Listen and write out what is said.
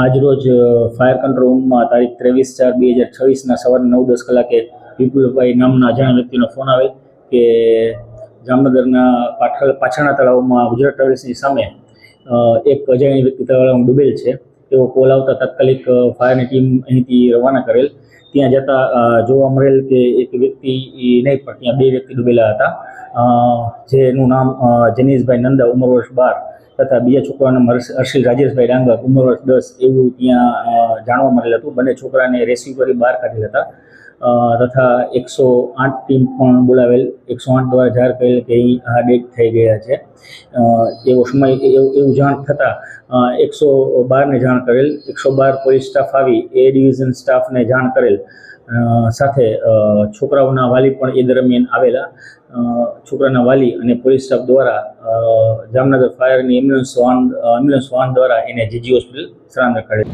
આજરોજ fire control રૂમમાં તારીખ 23/4/2026ના સવારે 9:10 કલાકે વિપુલભાઈ નામના અજાણ્યા વ્યક્તિનો ફોન આવે કે જામનગરના પાછળના તળાવમાં ગુજરાત ટ્રાવેલ્સની સામે એક અજાણ્યા વ્યક્તિ તળાવમાં ડૂબેલ છે એવો કોલ આવતા તાત્કાલિક ફાયરની ટીમ અહીંથી રવાના કરેલ. ત્યાં જતાં જોવા મળેલ કે એક વ્યક્તિ નહીં પણ ત્યાં બે વ્યક્તિ ડૂબેલા હતા, જેનું નામ જનીશભાઈ નંદા ઉંમર વર્ષ 12 તથા બીજા છોકરાનું નામ હર્ષિલ રાજેશભાઈ ડાંગર ઉંમર વર્ષ 10 એવું ત્યાં જાણવા મળેલ હતું. બંને છોકરાને રેસ્ક્યુ કરી બહાર કાઢેલ હતા તથા 108 ટીમ પણ બોલાવેલ. 108 દ્વારા જાહેર કરેલ કે અહીં આ ડેથ થઈ ગયા છે. એવો સમય એવું જાણ થતાં 112ને જાણ કરેલ. 112 પોલીસ સ્ટાફ આવી એ ડિવિઝન સ્ટાફને જાણ કરેલ. સાથે છોકરાઓના વાલી પણ એ દરમિયાન આવેલા. છોકરાના વાલી અને પોલીસ સ્ટાફ દ્વારા જામનગર ફાયરની એમ્બ્યુલન્સ વાહન દ્વારા એને જીજી હોસ્પિટલ સ્થળાંતર કરેલ.